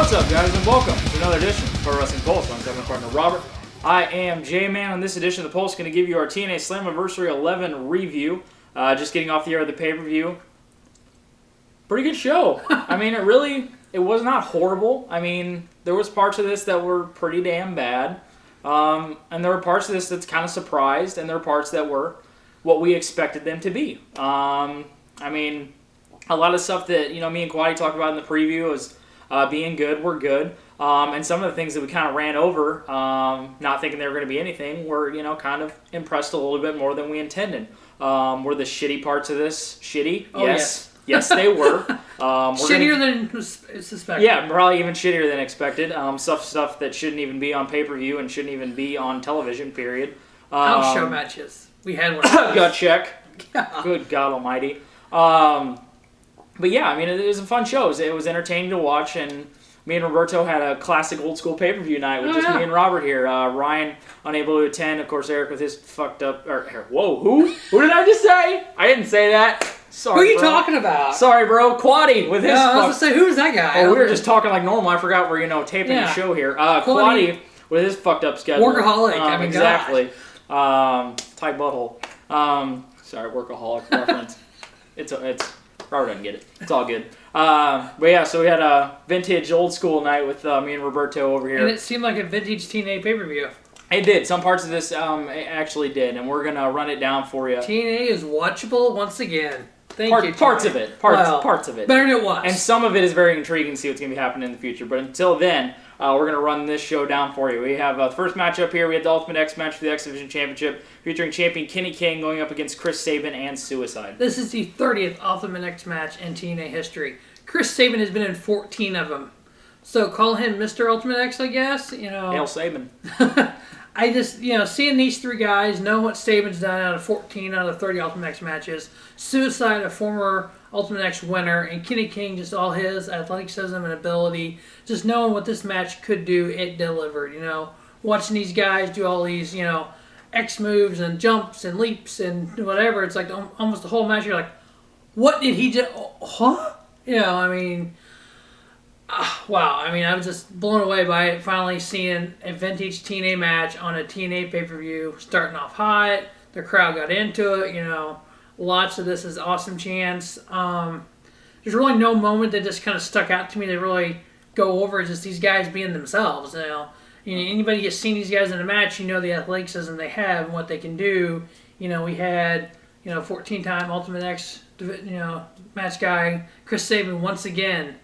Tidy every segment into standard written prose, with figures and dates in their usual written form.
What's up, guys, and welcome to another edition of Pro Wrestling Pulse. I'm my partner Robert. I am J-Man. On this edition of the Pulse, going to give you our TNA Slammiversary 11 review. Just getting off the air of the pay-per-view. Pretty good show. I mean, it was not horrible. I mean, there was parts of this that were pretty damn bad. And there were parts of this that's kind of surprised, and there were parts that were what we expected them to be. I mean, a lot of stuff that, me and Quaddy talked about in the preview is being good, we're good. And some of the things that we kind of ran over, not thinking they were going to be anything, were, kind of impressed a little bit more than we intended. Were the shitty parts of this shitty? Oh, yes. Yes, they were. Shittier than suspected. Yeah, probably even shittier than expected. Stuff that shouldn't even be on pay-per-view and shouldn't even be on television, period. House show matches. We had one. Gut check. Good God almighty. But yeah, I mean, it was a fun show. It was entertaining to watch, and me and Roberto had a classic old school pay-per-view night with me and Robert here. Ryan unable to attend, of course. Eric with his fucked up. Whoa, who? Who did I just say? I didn't say that. Sorry, who are you bro. talking about? Sorry, bro. Quaddy with his. I was gonna say, who's that guy? Oh, we were just talking like normal. I forgot we're taping the show here. Quaddy with his fucked up schedule. Workaholic. Exactly. Tight butthole. Sorry, workaholic reference. It's Robert doesn't get it. It's all good. But yeah, so we had a vintage old school night with me and Roberto over here. And it seemed like a vintage TNA pay-per-view. It did. Some parts of this it actually did, and we're gonna run it down for you. TNA is watchable once again. Parts of it. Parts of it. Better than it was. And some of it is very intriguing to see what's going to be happening in the future. But until then, we're going to run this show down for you. We have the first matchup here. We had the Ultimate X match for the X Division Championship, featuring champion Kenny King going up against Chris Sabin and Suicide. This is the 30th Ultimate X match in TNA history. Chris Sabin has been in 14 of them. So call him Mr. Ultimate X, I guess. Hail Sabin. I just, seeing these three guys, know what Sabin's done out of 14 out of 30 Ultimate X matches. Suicide, a former Ultimate X winner, and Kenny King, just all his athleticism and ability. Just knowing what this match could do, it delivered, Watching these guys do all these, X moves and jumps and leaps and whatever. It's like almost the whole match, you're like, what did he just, huh? Wow, I was just blown away by it, finally seeing a vintage TNA match on a TNA pay-per-view, starting off hot, the crowd got into it, lots of this is awesome chants. There's really no moment that just kind of stuck out to me that really go over, just these guys being themselves, anybody that's seen these guys in a match, the athleticism they have and what they can do. We had, 14-time Ultimate X, match guy, Chris Sabin once again,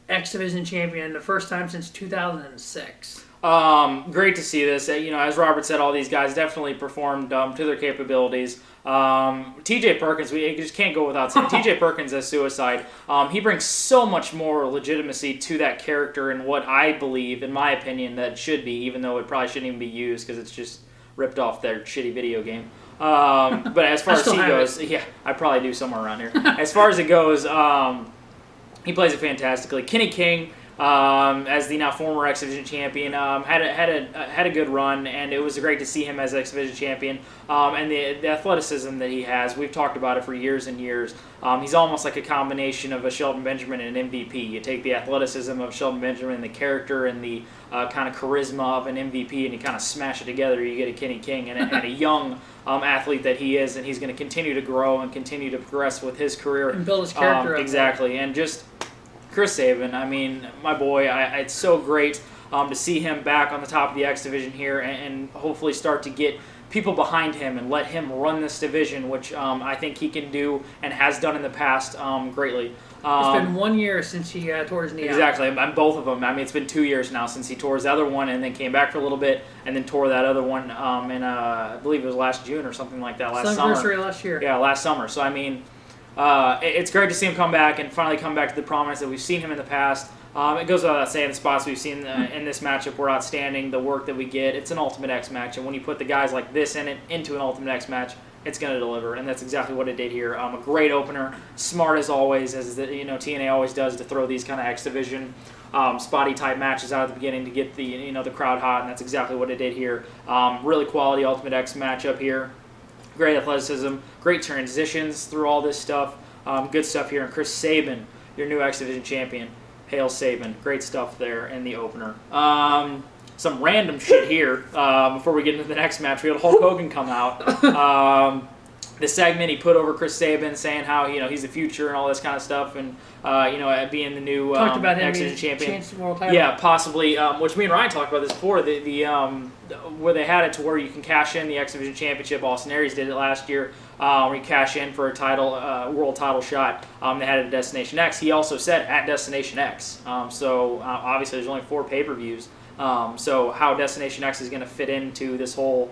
X Division champion, the first time since 2006. Great to see this. As Robert said, all these guys definitely performed to their capabilities. TJ Perkins, we just can't go without saying TJ Perkins as Suicide. He brings so much more legitimacy to that character and what I believe, in my opinion, that should be, even though it probably shouldn't even be used because it's just ripped off their shitty video game. But as far as he goes, yeah, I probably do somewhere around here. As far as it goes, he plays it fantastically. Kenny King, as the now former X Division champion, had a good run, and it was great to see him as X Division champion. And the athleticism that he has, we've talked about it for years and years. He's almost like a combination of a Shelton Benjamin and an MVP. You take the athleticism of Shelton Benjamin, the character, and the kind of charisma of an MVP, and you kind of smash it together. You get a Kenny King and a young athlete that he is, and he's going to continue to grow and continue to progress with his career and build his character up. Exactly, and just Chris Sabin, my boy, it's so great to see him back on the top of the X Division here and hopefully start to get people behind him and let him run this division, which I think he can do and has done in the past greatly. It's been 1 year since he tore his knee Exactly, and both of them. It's been 2 years now since he tore his other one and then came back for a little bit and then tore that other one in, I believe it was last June or something like that, last summer. Slammiversary last year. Yeah, last summer. So, it's great to see him come back and finally come back to the prominence that we've seen him in the past. It goes without saying, the spots we've seen in this matchup were outstanding. The work that we get, it's an Ultimate X match, and when you put the guys like this into an Ultimate X match, it's going to deliver, and that's exactly what it did here. A great opener, smart as always, as TNA always does, to throw these kind of X Division spotty type matches out at the beginning to get the the crowd hot, and that's exactly what it did here. Really quality Ultimate X matchup here. Great athleticism, great transitions through all this stuff. Good stuff here. And Chris Sabin, your new X Division champion, Hail Saban. Great stuff there in the opener. Some random shit here before we get into the next match. We had Hulk Hogan come out. The segment, he put over Chris Sabin, saying how he's the future and all this kind of stuff, and being the new talked about him X being Division champion. chance world title. Yeah, possibly. Which me and Ryan talked about this before. The where they had it to where you can cash in the X Division championship. Austin Aries did it last year. Where you cash in for a title, world title shot. They had it at Destination X. He also said at Destination X. So obviously there's only 4 pay-per-views. So how Destination X is going to fit into this whole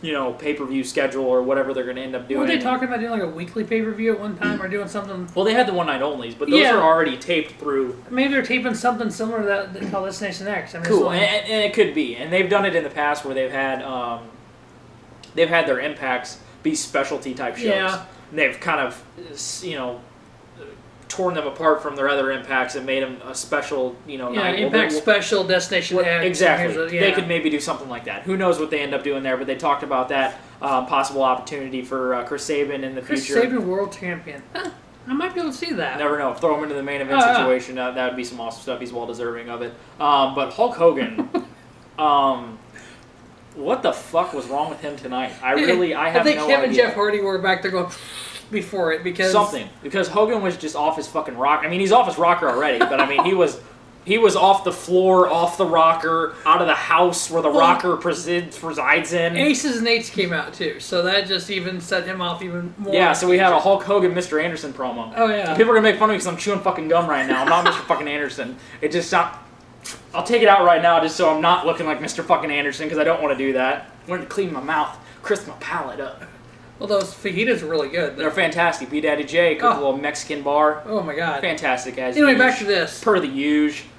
pay-per-view schedule or whatever they're going to end up doing. Were they talking about doing like a weekly pay-per-view at one time or doing something? Well, they had the one-night onlys, but those are already taped through. Maybe they're taping something similar to that they call Destination X. I mean, cool, and it could be. And they've done it in the past where they've had their impacts be specialty type shows. Yeah. And they've kind of, torn them apart from their other impacts and made them a special, night. Impact special, Destination X. Exactly. They could maybe do something like that. Who knows what they end up doing there, but they talked about that possible opportunity for Chris Sabin in the future. Chris Sabin, world champion. I might be able to see that. Never know. Throw him into the main event situation. That would be some awesome stuff. He's well deserving of it. But Hulk Hogan, what the fuck was wrong with him tonight? I have no idea. I think him and Jeff Hardy were back there going before it because Hogan was just off his fucking rocker. I mean, he's off his rocker already, but I mean, he was off the floor, off the rocker, out of the house where the rocker resides in. Aces and Eights came out too, so that just even set him off even more. Yeah, so we had a Hulk Hogan, Mr. Anderson promo. Oh yeah. People are gonna make fun of me because I'm chewing fucking gum right now. I'm not Mr. fucking Anderson. It just I'll take it out right now just so I'm not looking like Mr. fucking Anderson because I don't want to do that. I want to clean my mouth, crisp my palate up. Well, those fajitas are really good. They're fantastic. B Daddy J, cooked a little Mexican bar. Oh my god. Fantastic, guys. Anyway, back to this. Per the usual.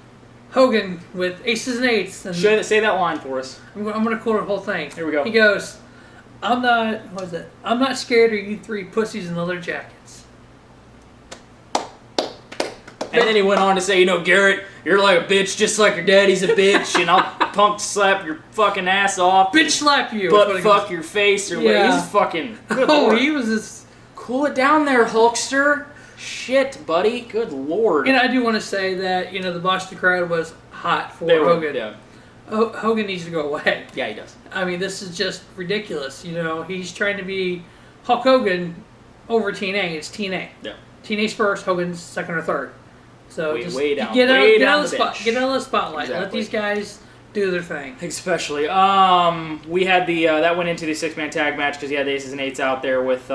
Hogan with Aces and Eights. And say that line for us. I'm going to quote the whole thing. Here we go. He goes, I'm not scared of you 3 pussies in leather jackets. And then he went on to say, Garrett, you're like a bitch just like your daddy's a bitch, and I'll punk slap your fucking ass off. Bitch slap you. But fuck your face or what. He's fucking... Good Lord. He was this... Cool it down there, Hulkster. Shit, buddy. Good Lord. And I do want to say that, the Boston crowd was hot for Hogan. Yeah. Hogan needs to go away. Yeah, he does. I mean, this is just ridiculous. He's trying to be Hulk Hogan over TNA. It's TNA. Yeah. TNA's first, Hogan's second or third. So get out of the spotlight. Exactly. Let these guys do their thing. Especially. We had that went into the 6-man tag match because you had the Aces and Eights out there with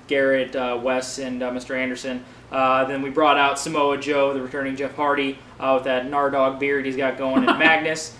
Garrett, Wes, and Mr. Anderson. Then we brought out Samoa Joe, the returning Jeff Hardy, with that Nardog beard he's got going, and Magnus.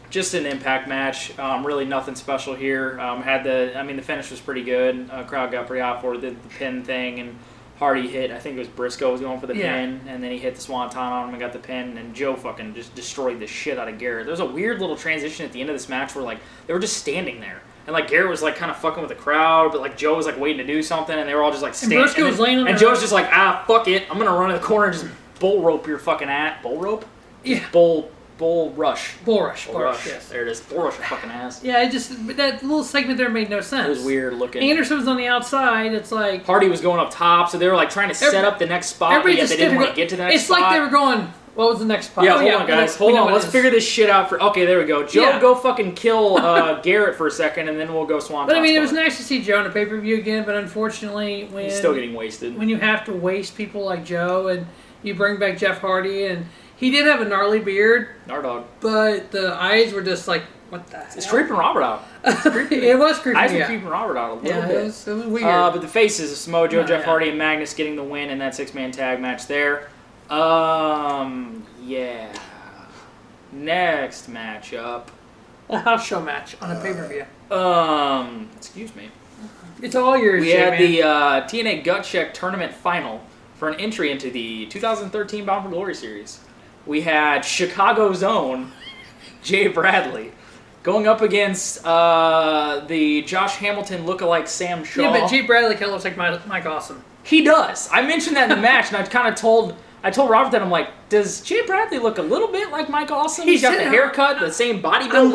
Just an impact match. Really nothing special here. The finish was pretty good. Crowd got pretty hot for it. Did the pin thing, and Hardy hit, I think it was Briscoe was going for the pin, and then he hit the Swanton on him and got the pin, and Joe fucking just destroyed the shit out of Garrett. There was a weird little transition at the end of this match where, they were just standing there. And, Garrett was, kind of fucking with the crowd, but, Joe was, waiting to do something, and they were all just, standing. And Briscoe was laying on and Joe's just fuck it. I'm going to run in the corner and just bull rope your fucking ass. Bull rope? Yeah. Bull rush. Bull rush, yes. There it is. Bull rush your fucking ass. Yeah, that little segment there made no sense. It was weird looking. Anderson was on the outside. It's like... Hardy was going up top, so they were, trying to set up the next spot, but yet they didn't want to get to the next spot. It's like they were going, what was the next spot? Yeah, hold on, guys. Hold on. Let's figure this shit out for... Okay, there we go. Joe, go fucking kill Garrett for a second, and then we'll go Swanton. But, it was nice to see Joe in a pay-per-view again, but unfortunately, he's still getting wasted. When you have to waste people like Joe, and you bring back Jeff Hardy, and... He did have a gnarly beard. Nardog. But the eyes were just what the hell? It's creeping Robert out. It was creeping eyes were creeping Robert out a little bit. It was weird. But the faces of Samoa Joe, Jeff Hardy, and Magnus getting the win in that 6-man tag match there. Yeah. Next matchup. A house show match on a pay-per-view. Excuse me. It's all yours, We had the TNA Gut Check Tournament Final for an entry into the 2013 Bound for Glory series. We had Chicago's own Jay Bradley going up against the Josh Hamilton lookalike Sam Shaw. Yeah, but Jay Bradley kind of looks like Mike Awesome. He does. I mentioned that in the match, and I kind of told Robert that I'm like, does Jay Bradley look a little bit like Mike Awesome? He's got the haircut, the same body build.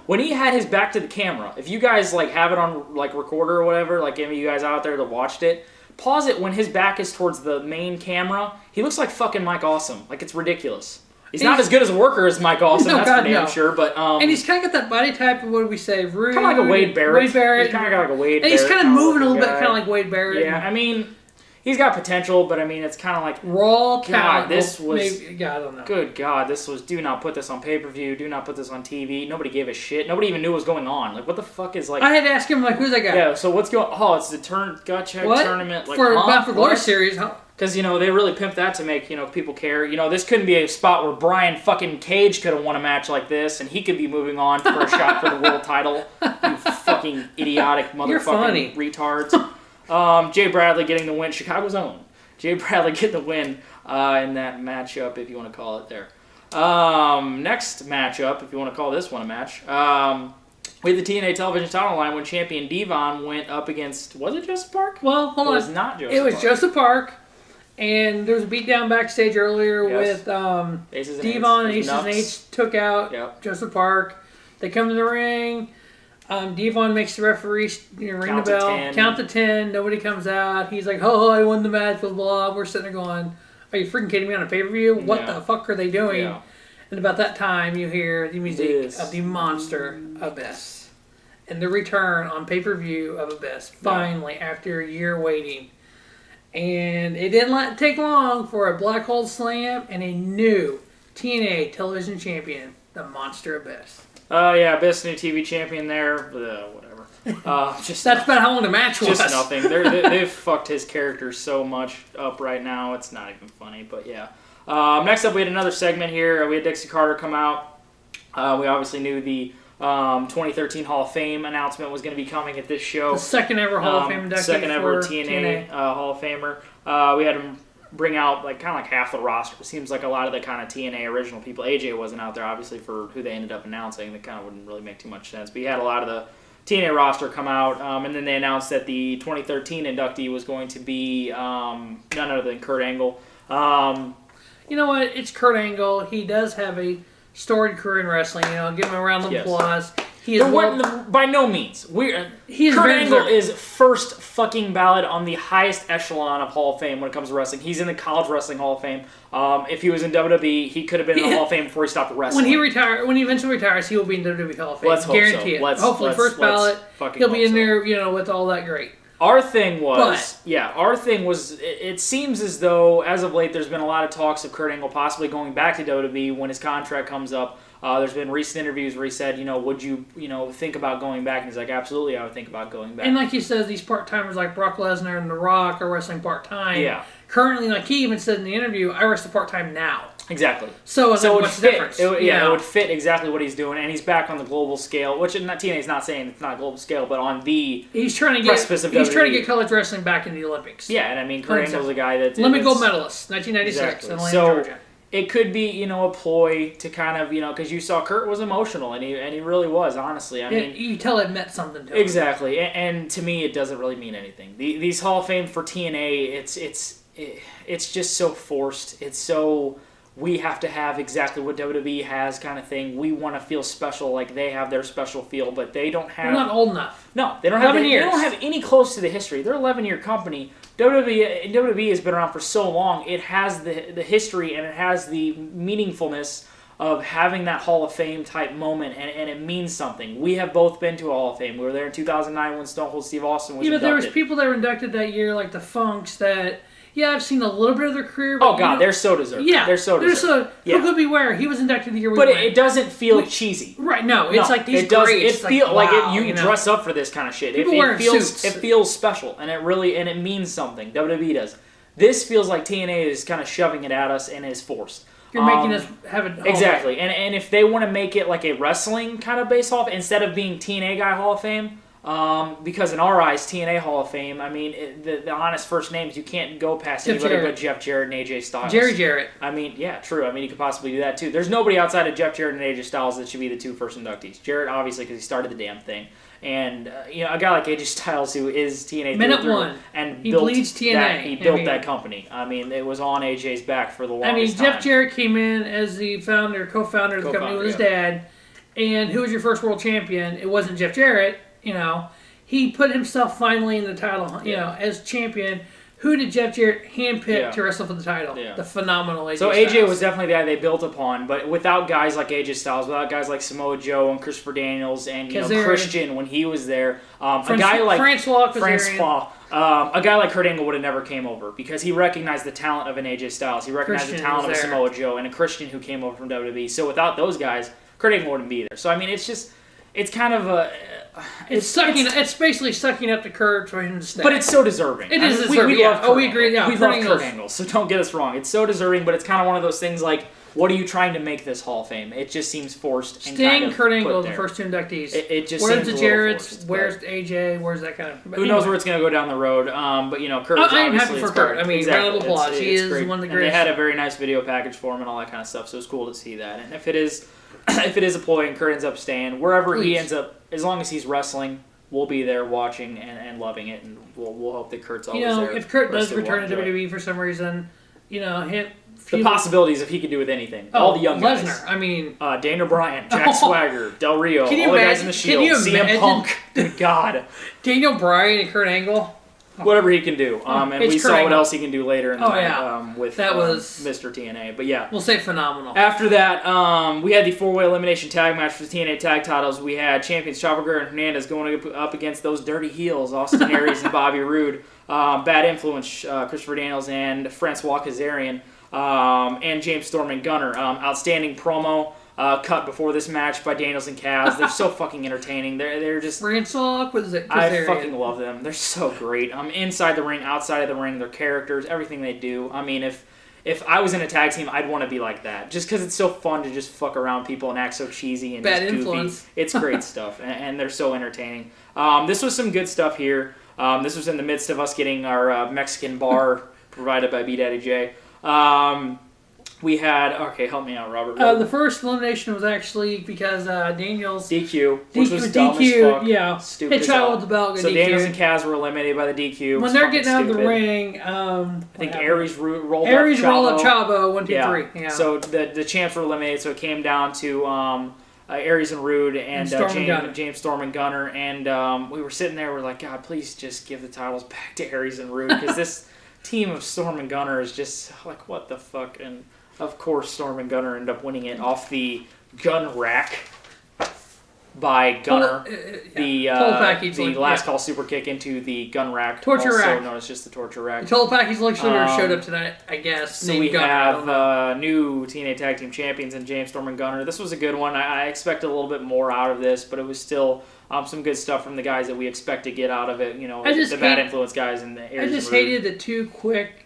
When he had his back to the camera, if you guys have it on recorder or whatever, any of you guys out there that watched it, Pause it when his back is towards the main camera. He looks like fucking Mike Awesome. Like, it's ridiculous. He's not as good as a worker as Mike Awesome, No, that's God, for damn no. sure. But And he's kind of got that body type of, what do we say, rude. kind of like a Wade Barrett. He's kind of got like a Wade and Barrett. he's kind of moving a little bit, guy. kind of like Wade Barrett. Yeah, I mean, he's got potential, but I mean, it's kind of like raw talent. this was. Maybe, I don't know. Good God, this was. Do not put this on pay-per-view. Do not put this on TV. Nobody gave a shit. Nobody even knew what was going on. Like, what the fuck is like? I had to ask him, like, who's that guy? Yeah. So what's going? Oh, it's the Gotcha tournament. Like, for Bound for Glory series, huh? Because, they really pimped that to make, people care. This couldn't be a spot where Brian fucking Cage could have won a match like this, and he could be moving on for a shot for the world title. You fucking idiotic motherfucking retards. Jay Bradley getting the win. Chicago's own. Jay Bradley getting the win in that matchup, if you want to call it there. Next matchup, if you want to call this one a match. We had the TNA television title line when champion Devon went up against, was it Joseph Park? Well, hold on. It was not Joseph It was Park. Joseph Park. And there was a beatdown backstage earlier with Devon and Aces and H took out Joseph Park. They come to the ring. Devon makes the referee ring the bell. Count to 10. Nobody comes out. He's like, oh, I won the match, blah, blah. We're sitting there going, are you freaking kidding me on a pay-per-view? What the fuck are they doing? Yeah. And about that time, you hear the music of the Monster Abyss. And the return on pay-per-view of Abyss. Finally, after a year waiting. And it didn't take long for a black hole slam and a new TNA television champion, the Monster Abyss. Abyss, new TV champion there. Whatever. That's about how long the match was. Just nothing. They've fucked his character so much up right now. It's not even funny, but yeah. Next up, we had another segment here. We had Dixie Carter come out. We obviously knew the 2013 Hall of Fame announcement was going to be coming at this show. The second ever Hall of Fame inductee. Second ever TNA. Hall of Famer. We had him bring out kind of half the roster. It seems like a lot of the kind of TNA original people. AJ wasn't out there, obviously, for who they ended up announcing. That kind of wouldn't really make too much sense. But you had a lot of the TNA roster come out, and then they announced that the 2013 inductee was going to be none other than Kurt Angle. You know what? It's Kurt Angle. He does have a storied career in wrestling. Give him a round of applause. He is by no means. Kurt Angle is first fucking ballot on the highest echelon of Hall of Fame when it comes to wrestling. He's in the College Wrestling Hall of Fame. If he was in WWE, he could have been in the Hall of Fame before he stopped wrestling. When he eventually retires, he will be in WWE Hall of Fame. Let's hope Guarantee so. it. Hopefully, first ballot. He'll be in there, with all that great. Our thing was, it seems as though, as of late, there's been a lot of talks of Kurt Angle possibly going back to WWE when his contract comes up. There's been recent interviews where he said, would you, think about going back? And he's like, absolutely, I would think about going back. And like he says, these part-timers like Brock Lesnar and The Rock are wrestling part-time. Yeah. Currently, like he even said in the interview, I wrestle part-time now. Exactly. So what's the difference? It would fit exactly what he's doing, and he's back on the global scale, which TNA's not saying it's not global scale, but on the precipice of WWE. He's trying to get college wrestling back in the Olympics. Yeah, and I mean, Kurt Angle's a guy that's Olympic gold medalist, 1996 in Atlanta, Georgia. It could be, a ploy to kind of, because you saw Kurt was emotional, and he really was, honestly. I mean, you tell it meant something to him. Exactly, and to me, it doesn't really mean anything. These Hall of Fame for TNA, it's just so forced. It's so, we have to have exactly what WWE has kind of thing. We want to feel special like they have their special feel, but they don't have... They're not old enough. No, they don't have... 11 years. They don't have any close to the history. They're an 11-year company. WWE has been around for so long. It has the history and it has the meaningfulness of having that Hall of Fame type moment, and it means something. We have both been to a Hall of Fame. We were there in 2009 when Stone Cold Steve Austin was inducted. There was people that were inducted that year, like the Funks, that... Yeah, I've seen a little bit of their career. But they're so deserved. Yeah, they're so deserved. Who could be where? He was inducted the year we went. But it doesn't feel cheesy. Right, no. It's like these greats. It feels like you dress up for this kind of shit. People wearing suits. It feels special, and it means something. WWE does. This feels like TNA is kind of shoving it at us and is forced. You're making us have it. Exactly, and if they want to make it like a wrestling kind of base Hall of Fame, instead of being TNA Guy Hall of Fame, because in our eyes, TNA Hall of Fame, I mean, the honest first names, you can't go past anybody but Jeff Jarrett and AJ Styles. Jerry Jarrett. I mean, yeah, true. I mean, you could possibly do that too. There's nobody outside of Jeff Jarrett and AJ Styles that should be the two first inductees. Jarrett, obviously, because he started the damn thing. And, a guy like AJ Styles, who is TNA Minute one. And he bleeds TNA. He built that company. I mean, it was on AJ's back for the longest time. Jeff Jarrett came in as the co-founder of the company with his dad. And who was your first world champion? It wasn't Jeff Jarrett, He put himself finally in the title, as champion who did Jeff Jarrett handpick to wrestle for the title? Yeah. The phenomenal AJ So Styles. AJ was definitely the guy they built upon, but without guys like AJ Styles, without guys like Samoa Joe and Christopher Daniels and Christian when he was there, a guy like Francois, a guy like Kurt Angle would have never came over because he recognized the talent of an AJ Styles. He recognized the talent of a Samoa Joe and a Christian who came over from WWE. So without those guys, Kurt Angle wouldn't be there. So I mean, it's kind of a. It's basically sucking up to Kurt for him to stay. But it's so deserving. It is deserving. We love Kurt we agree. Yeah, we love Kurt Angle, so don't get us wrong. It's so deserving, but it's kind of one of those things like, what are you trying to make this Hall of Fame? It just seems forced. And Sting, Kurt Angle, the first two inductees. It just where's seems the Jarretts? Forced, where's AJ? Where's that kind of? Who knows where it's going to go down the road? But Kurt. I am happy for Kurt. I mean, round of applause. He is great. one of the greatest. greatest. And they had a very nice video package for him and all that kind of stuff. So it's cool to see that. And if it is a ploy and Kurt ends up staying wherever he ends up, as long as he's wrestling, we'll be there watching and loving it, and we'll hope that Kurt's always there. If Kurt does return to WWE for some reason, the possibilities if he could do with anything. All the young guys. Lesnar. I mean, Daniel Bryan, Jack Swagger, Del Rio, all the guys in the Shield, CM Punk. Good God. Daniel Bryan and Kurt Angle. Whatever he can do. And we saw what else he can do later in the night with Mr. TNA. But yeah. We'll say phenomenal. After that, we had the 4-way elimination tag match for the TNA tag titles. We had champions Chavo Guerrero and Hernandez going up against those dirty heels, Austin Aries and Bobby Roode. Bad Influence, Christopher Daniels and Francois Kazarian. And James Storm and Gunner. Outstanding promo. Cut before this match by Daniels and Kaz. They're so fucking entertaining. They're just... Francois, what is it? I fucking love them. They're so great. Inside the ring, outside of the ring, their characters, everything they do. I mean, if I was in a tag team, I'd want to be like that. Just because it's so fun to just fuck around people and act so cheesy and Bad just goofy. Influence. It's great stuff, and they're so entertaining. This was some good stuff here. This was in the midst of us getting our Mexican bar provided by B Daddy J. We had, okay, help me out, Robert. The first elimination was actually because Daniels... DQ, which was dumb as fuck. Yeah. Stupid hit Chavo with the belt, so DQ. Daniels and Kaz were eliminated by the DQ. When they're getting out of the ring... I think Aries rolled up Chavo, 1, 2, 3. Yeah. So the champs were eliminated, so it came down to Aries and Roode and James Storm and Gunner. And we were sitting there, we're like, God, please just give the titles back to Aries and Roode, because this team of Storm and Gunner is just like, what the fuck? And... Of course, Storm and Gunner end up winning it off the gun rack by Gunner. The last call super kick into the gun rack. Torture rack. Also known as just the torture rack. The total package literally showed up tonight, I guess. So we have new TNA Tag Team Champions in James Storm and Gunner. This was a good one. I expected a little bit more out of this, but it was still some good stuff from the guys that we expect to get out of it. The Bad Influence guys and the Aries. I just hated the too quick...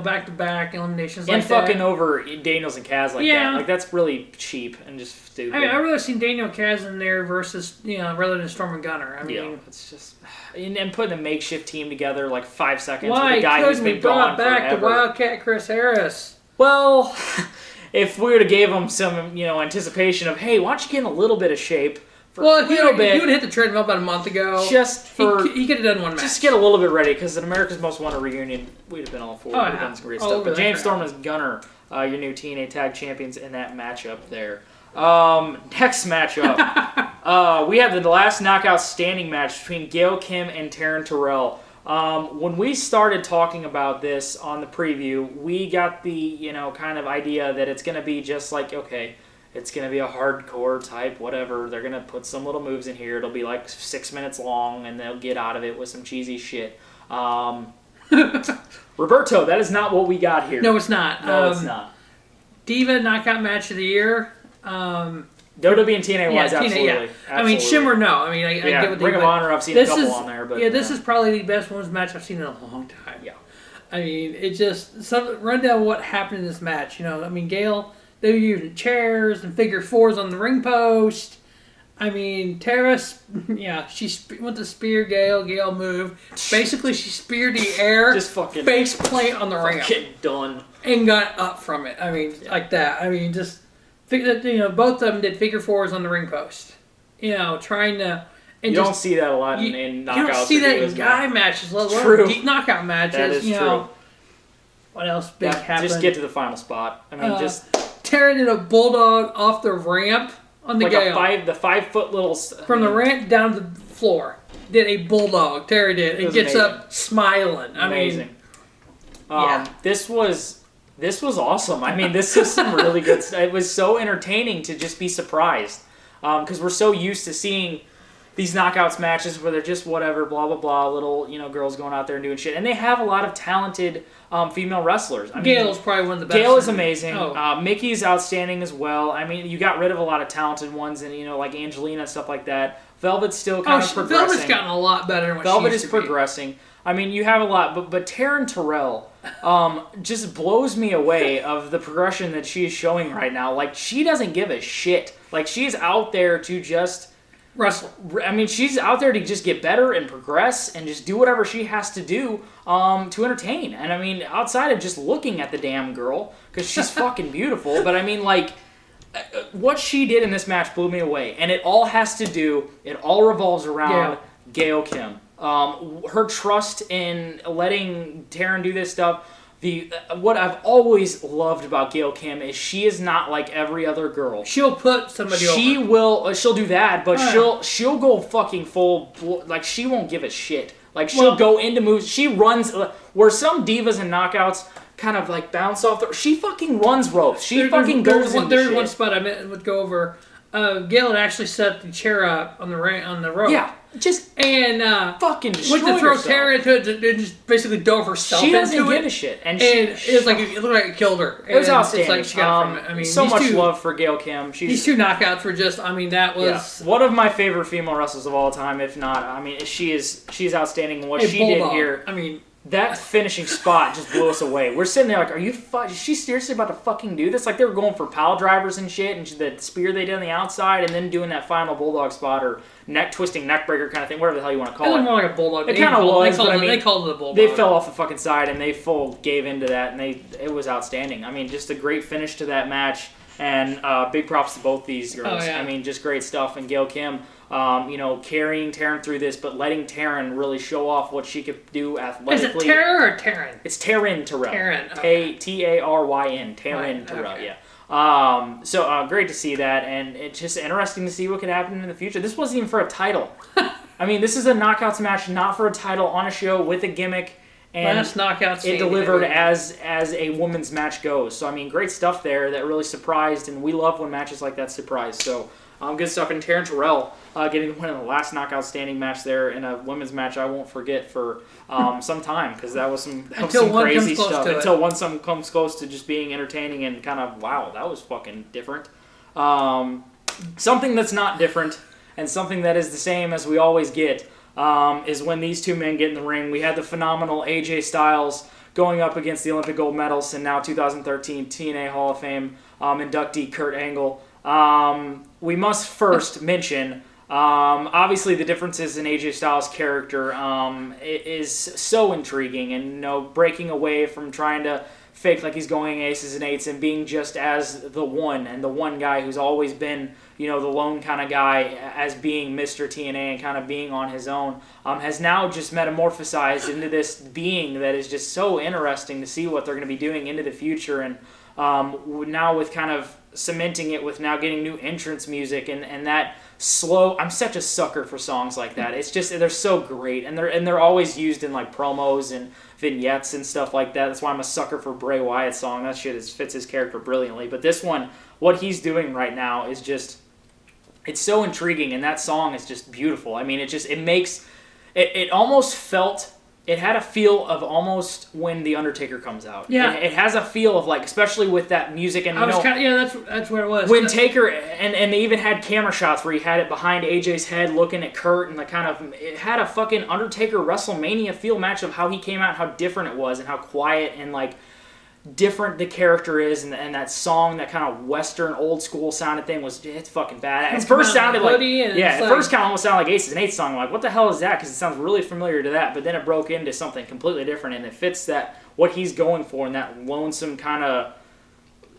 back-to-back eliminations and like that. And fucking over Daniels and Kaz like that. Like, that's really cheap and just stupid. I mean, I'd rather seen Daniel Kaz in there versus, rather than Storm and Gunner. I mean... it's just... And putting a makeshift team together, like, 5 seconds with a guy who's been gone forever. Back the Wildcat Chris Harris? Well, if we would have gave him some, anticipation of, hey, why don't you get in a little bit of shape... Well, he would have hit the treadmill about a month ago. Just for... He could have done one match. Just get a little bit ready, because at America's Most Wanted reunion, we'd have been all for it. We'd have done some great stuff. But James Storm and Gunner, your new TNA Tag Champions in that matchup there. Next matchup. We have the last knockout standing match between Gail Kim and Taryn Terrell. When we started talking about this on the preview, we got the, kind of idea that it's going to be just like, okay... It's going to be a hardcore type, whatever. They're going to put some little moves in here. It'll be like 6 minutes long, and they'll get out of it with some cheesy shit. Roberto, that is not what we got here. No, it's not. No, it's not. Diva Knockout Match of the Year. WWE and TNA-wise, absolutely. Yeah. I mean, Shimmer, no. I mean, I get what Ring of Honor, I've seen a couple on there. But this is probably the best women's match I've seen in a long time. Yeah. I mean, it just... run down what happened in this match. I mean, Gail... They were using chairs and figure fours on the ring post. I mean, Terrace, she went to spear Gail. Gail moved. Basically, she speared the air. Just fucking... face plant on the ramp. Done. And got up from it. I mean, like that. I mean, just... both of them did figure fours on the ring post. Trying to... You don't see that a lot in knockouts. You don't see that in guy matches. True. Deep knockout matches. That is true. What else big happened? Just get to the final spot. I mean, Tara did a bulldog off the ramp on the Gail. The 5 foot little... From the ramp down to the floor. Did a bulldog. Tara did. And gets up smiling. Amazing. This was awesome. I mean, this was some really good stuff. It was so entertaining to just be surprised because we're so used to seeing these knockouts matches where they're just whatever, blah, blah, blah, little, girls going out there and doing shit. And they have a lot of talented female wrestlers. Gail's probably one of the best. Gail is amazing. Oh. Mickey's outstanding as well. I mean, you got rid of a lot of talented ones and, like Angelina and stuff like that. Velvet's still kind of progressing. Velvet's gotten a lot better than what Velvet she used is to be. progressing. I mean, you have a lot, but Taryn Terrell just blows me away of the progression that she is showing right now. Like, she doesn't give a shit. Like, she's out there to just wrestle. I mean, she's out there to just get better and progress and just do whatever she has to do to entertain. And I mean, outside of just looking at the damn girl, because she's fucking beautiful, but I mean, like, what she did in this match blew me away. And it all revolves around Gail Kim. Her trust in letting Taryn do this stuff. What I've always loved about Gail Kim is she is not like every other girl. She'll put somebody over. She'll do that, but she'll go fucking full, like, she won't give a shit. Like, she'll go into moves. She runs, where some divas and knockouts kind of like bounce off. She fucking runs ropes. She fucking goes into There's shit. one spot I would go over. Gail had actually set the chair up on the rope. Yeah. Fucking destroy went to throw herself. Tara into it and just basically dove herself into it. She doesn't give a shit. And it looked like it killed her. It was outstanding. It's like she got it from it. I mean, so much love for Gail Kim. These two knockouts were just, I mean, that was... Yeah. One of my favorite female wrestlers of all time, if not. I mean, she's outstanding. What she did here... I mean... That finishing spot just blew us away. We're sitting there like, is she seriously about to fucking do this? Like, they were going for pile drivers and shit, and the spear they did on the outside, and then doing that final bulldog spot, or twisting neck breaker kind of thing, whatever the hell you want to call it. It was more like a bulldog. It kind of was, but I mean, they called it a bulldog. They fell off the fucking side, and they full gave into that, and it was outstanding. I mean, just a great finish to that match, and big props to both these girls. Oh, yeah. I mean, just great stuff, and Gail Kim, carrying Taryn through this, but letting Taryn really show off what she could do athletically. Is it Tara or Taryn? It's Taryn Terrell. Taryn. Okay. Taryn. Taryn Terrell, okay. Yeah. So great to see that, and it's just interesting to see what could happen in the future. This wasn't even for a title. I mean, this is a knockouts match, not for a title, on a show with a gimmick, and it delivered as a women's match goes. So I mean, great stuff there that really surprised, and we love when matches like that surprise. So good stuff. And Taryn Terrell getting the win in the last knockout standing match there in a women's match I won't forget for some time, because that was some crazy stuff. Until one comes close to just being entertaining and kind of, wow, that was fucking different. Something that's not different and something that is the same as we always get is when these two men get in the ring. We had the phenomenal AJ Styles going up against the Olympic gold medalist and now 2013 TNA Hall of Fame inductee Kurt Angle. We must first mention, obviously, the differences in AJ Styles' character is so intriguing, and breaking away from trying to fake like he's going aces and eights and being just as the one guy who's always been, the lone kind of guy, as being Mr. TNA and kind of being on his own, has now just metamorphosized into this being that is just so interesting to see what they're going to be doing into the future. And now with kind of cementing it with now getting new entrance music and that slow. I'm such a sucker for songs like that. It's just, they're so great, and they're always used in like promos and vignettes and stuff like that. That's why I'm a sucker for Bray Wyatt's song. That shit fits his character brilliantly. But this one, what he's doing right now is just, it's so intriguing, and that song is just beautiful. I mean, it almost felt. It had a feel of almost when The Undertaker comes out. Yeah. It has a feel of like, especially with that music, and that's where it was. When Taker, and they even had camera shots where he had it behind AJ's head looking at Kurt, and it had a fucking Undertaker WrestleMania feel match of how he came out, how different it was, and how quiet and like different the character is, and that song, that kind of Western old school sounding thing it's fucking bad. It first sounded like first kind of almost sounded like Aces and Eights song. I'm like, what the hell is that? Because it sounds really familiar to that, but then it broke into something completely different, and it fits what he's going for, and that lonesome kind of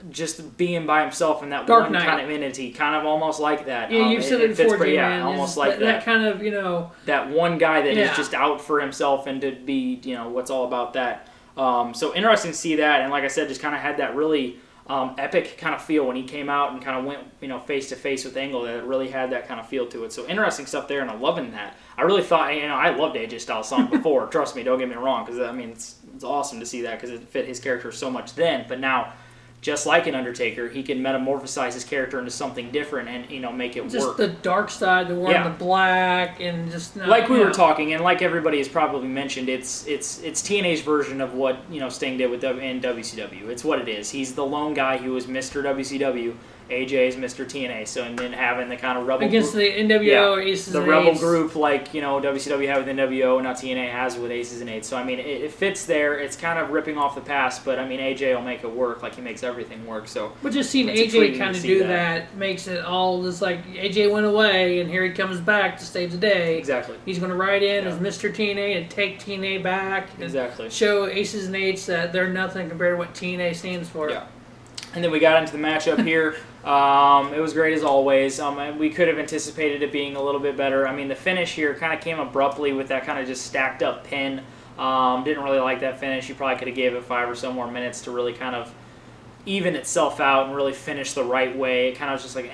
just being by himself, and that Dark one Knight kind of entity, kind of almost like that. Yeah, you've said it before, man. Almost like that kind of, that one guy that is just out for himself, and to be, what's all about that. So interesting to see that, and like I said, just kind of had that really epic kind of feel when he came out and kind of went, face to face with Angle. That it really had that kind of feel to it. So interesting stuff there, and I'm loving that. I really thought, I loved AJ Styles' song before. Trust me, don't get me wrong, because it's awesome to see that because it fit his character so much then. But now, just like an Undertaker, he can metamorphosize his character into something different and make it work. Just the dark side, the wearing the black, and just like we were talking, and like everybody has probably mentioned, it's TNA's version of what Sting did in WCW. It's what it is. He's the lone guy who was Mr. WCW. AJ is Mr. TNA. So and then having the kind of rebel against group, the NWO Aces the and rebel Eights. group like WCW had with NWO, and now TNA has with Aces and Eights. So I mean it fits there. It's kind of ripping off the past, but I mean AJ will make it work like he makes everything work. So but just seeing AJ kind of do that makes it all just like AJ went away and here he comes back to save the day. Exactly. He's going to ride in as Mr. TNA and take TNA back. Exactly. Show Aces and Eights that they're nothing compared to what TNA stands for. Yeah. And then we got into the matchup here. It was great as always. We could have anticipated it being a little bit better. I mean, the finish here kind of came abruptly with that kind of just stacked up pin. Didn't really like that finish. You probably could have gave it 5 or so more minutes to really kind of even itself out and really finish the right way. It kind of was just like,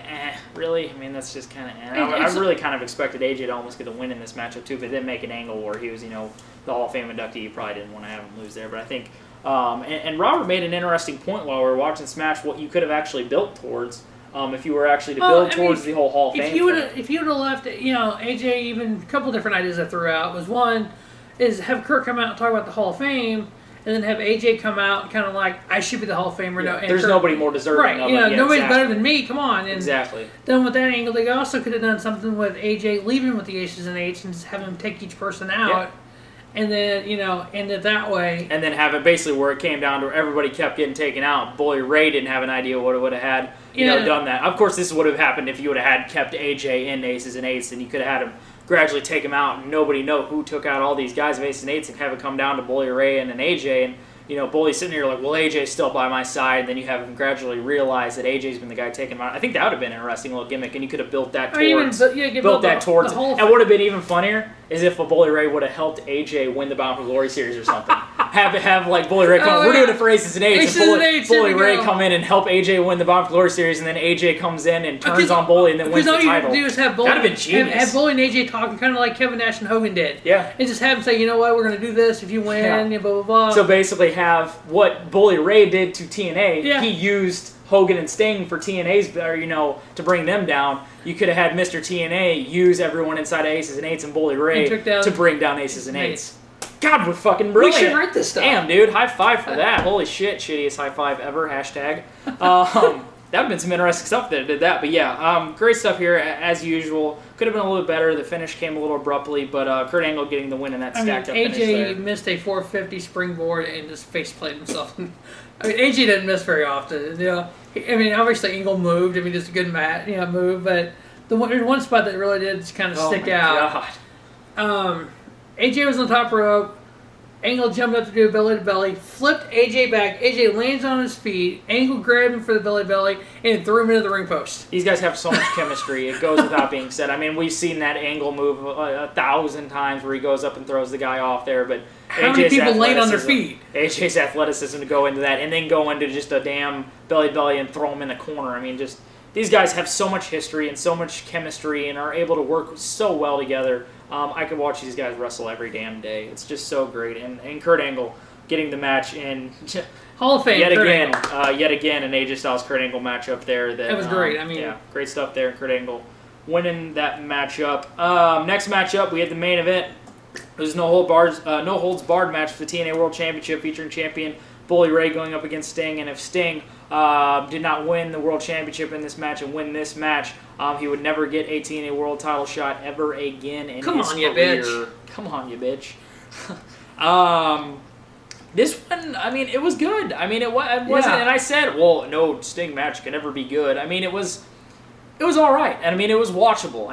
really? I mean, that's just kind of I really kind of expected AJ to almost get the win in this matchup too, but didn't make an angle where he was, the Hall of Fame inductee. You probably didn't want to have him lose there, but I think and Robert made an interesting point while we were watching this match, what you could have actually built towards if you were actually to build towards the whole Hall of Fame. If you would have left, AJ, even a couple different ideas I threw out was one is have Kurt come out and talk about the Hall of Fame, and then have AJ come out kind of like, I should be the Hall of Famer. Yeah, there's nobody more deserving of it. Yeah, nobody's better than me. Come on. And exactly. Then with that angle, they also could have done something with AJ leaving with the Aces and Eights and just have him take each person out. Yeah. And then, end it that way. And then have it basically where it came down to everybody kept getting taken out. Bully Ray didn't have an idea what it would have had, done that. Of course, this would have happened if you would have had kept AJ in Aces and Eights, and you could have had him gradually take him out and nobody know who took out all these guys of Aces and Eights and have it come down to Bully Ray and an AJ. And, Bully's sitting here like, well, AJ's still by my side. And then you have him gradually realize that AJ's been the guy taking him out. I think that would have been an interesting little gimmick, and you could have built that towards. And would have been even funnier is if a Bully Ray would have helped AJ win the Bound for Glory series or something. have like Bully Ray come. We're doing it for Aces and Eights. Bully Ray come in and help AJ win the Bound for Glory series, and then AJ comes in and turns on Bully and then wins the title. Because all you do is have Bully. That'd have been genius. Have Bully and AJ talking kind of like Kevin Nash and Hogan did. Yeah. And just have him say, you know what, we're going to do this if you win, blah, blah, blah. So basically have what Bully Ray did to TNA, he used Hogan and Sting for TNA's, to bring them down. You could have had Mr. TNA use everyone inside of Aces and Eights and Bully Ray to bring down Aces and Eights. God, we're fucking brilliant. We should write this stuff. Damn, dude. High five for that. Holy shit. Shittiest high five ever. Hashtag. That would have been some interesting stuff that did that. But yeah, great stuff here as usual. Could have been a little bit better. The finish came a little abruptly, but Kurt Angle getting the win in that stacked up finish there. AJ missed a 450 springboard and just faceplanted himself. AJ doesn't miss very often. Obviously Angle moved. Just a good move. But there's one spot that really did kind of stick out. God. AJ was on top rope. Angle jumped up to do a belly-to-belly, flipped AJ back. AJ lands on his feet. Angle grabbed him for the belly-to-belly and threw him into the ring post. These guys have so much chemistry. It goes without being said. We've seen that Angle move 1,000 times where he goes up and throws the guy off there. But how many people land on their feet? AJ's athleticism to go into that and then go into just a damn belly-to-belly and throw him in the corner. These guys have so much history and so much chemistry and are able to work so well together. I could watch these guys wrestle every damn day. It's just so great. And Kurt Angle getting the match in Hall of Fame yet again, an AJ Styles Kurt Angle matchup there. That was great. Great stuff there. Kurt Angle winning that matchup. Next matchup, we had the main event. It was no holds barred match for the TNA World Championship featuring champion Bully Ray going up against Sting. And if Sting did not win the World Championship in this match and win this match, he would never get a TNA World title shot ever again in his career. Bitch. Come on, you bitch. This one, it was good. It wasn't, and I said, well, no Sting match can ever be good. It was all right, and it was watchable.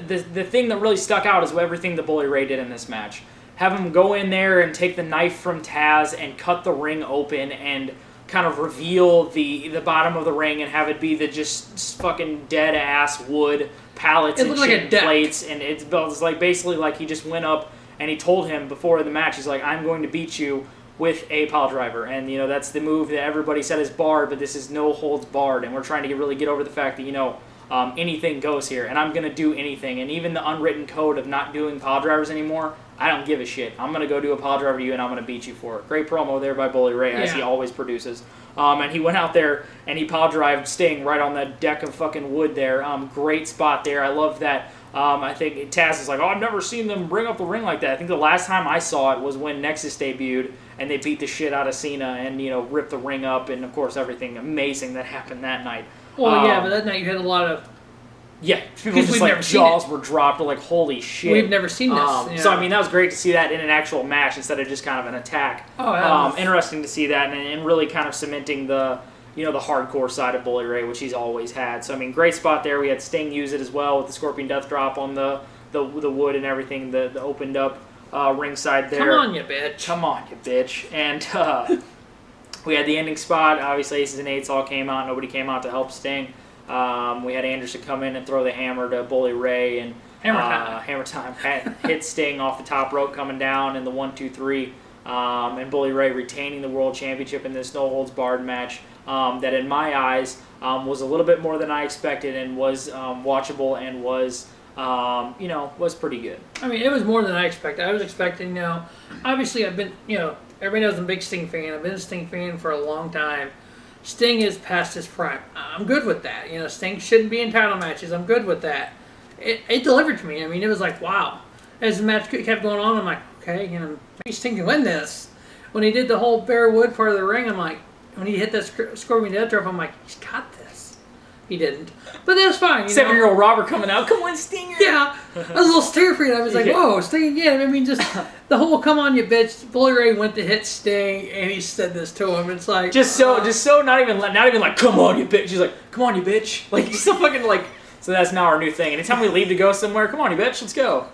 The thing that really stuck out is everything that Bully Ray did in this match. Have him go in there and take the knife from Taz and cut the ring open and kind of reveal the bottom of the ring and have it be the just fucking dead ass wood pallets and shit plates, and it's like basically like he just went up and he told him before the match, he's like, I'm going to beat you with a pile driver. And, that's the move that everybody said is barred, but this is no holds barred. And we're trying to really get over the fact that, anything goes here. And I'm going to do anything. And even the unwritten code of not doing pile drivers anymore, I don't give a shit. I'm going to go do a pile driver to you, and I'm going to beat you for it. Great promo there by Bully Ray, as he always produces. And he went out there, and he pile drived Sting right on the deck of fucking wood there. Great spot there. I love that. I think Taz is like, I've never seen them bring up the ring like that. I think the last time I saw it was when Nexus debuted, and they beat the shit out of Cena and, ripped the ring up, and, of course, everything amazing that happened that night. Well, but that night you had a lot of... Yeah, people just like jaws were dropped. We're like, holy shit. We've never seen this. So, that was great to see that in an actual match instead of just kind of an attack. Interesting to see that and really kind of cementing the the hardcore side of Bully Ray, which he's always had. So, great spot there. We had Sting use it as well with the Scorpion Death Drop on the wood and everything, the opened up ringside there. Come on, you bitch. Come on, you bitch. And we had the ending spot. Obviously, Aces and Eights all came out. Nobody came out to help Sting. We had Anderson come in and throw the hammer to Bully Ray, and Hammer Time hit Sting off the top rope coming down in the 1-2-3, and Bully Ray retaining the World Championship in this no holds barred match that in my eyes was a little bit more than I expected and was watchable and was was pretty good. It was more than I expected. I was expecting, obviously I've been, everybody knows I'm a big Sting fan. I've been a Sting fan for a long time. Sting is past his prime. I'm good with that. Sting shouldn't be in title matches. I'm good with that. It delivered to me. It was like, wow. As the match kept going on, I'm like, okay, maybe Sting can win this. When he did the whole bare wood part of the ring, I'm like, when he hit that Scorpion Death Drop, I'm like, he's got this. He didn't. But that was fine. 7-year-old Robert coming out. Come on, Stinger. Yeah. I was a little terrified. I was like, whoa, Sting again. Just the whole come on, you bitch. Bully Ray went to hit Sting, and he said this to him. It's like... Just so not even like, come on, you bitch. He's like, come on, you bitch. Like, he's so fucking like... So that's now our new thing. Anytime we leave to go somewhere, come on, you bitch, let's go.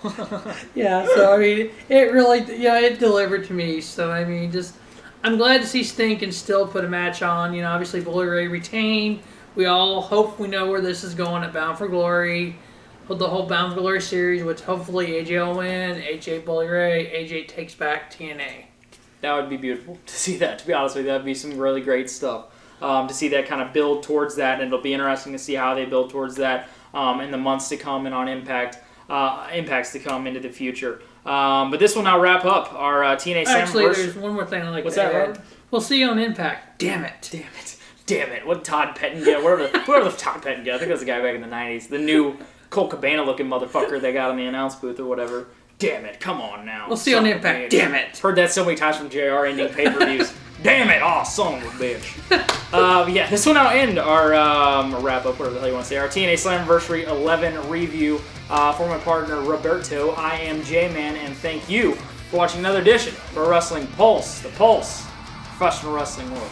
Yeah, so, it really... it delivered to me. So, I'm glad to see Sting can still put a match on. Obviously, Bully Ray retained. We all hope we know where this is going at Bound for Glory. The whole Bound for Glory series, which hopefully AJ will win, AJ Bully Ray, AJ takes back TNA. That would be beautiful to see that, to be honest with you. That would be some really great stuff. To see that kind of build towards that, and it'll be interesting to see how they build towards that in the months to come and on impacts to come into the future. But this will now wrap up our TNA Slammiversary. Actually, there's one more thing I'd like What's to that, add. Rob? We'll see you on Impact. Damn it. What did Todd Pettin get? Whoever the Todd Pettin get. I think that was the guy back in the 90s. The new Colt Cabana looking motherfucker they got on the announce booth or whatever. Damn it. Come on now. We'll see you on Impact. Damn it. Heard that so many times from JR ending pay-per-views. Damn it. Oh, son of a bitch. This will now end our wrap-up, whatever the hell you want to say. Our TNA Slammiversary 11 review for my partner Roberto. I am J-Man, and thank you for watching another edition of Pro Wrestling Pulse, the Pulse, Professional Wrestling World.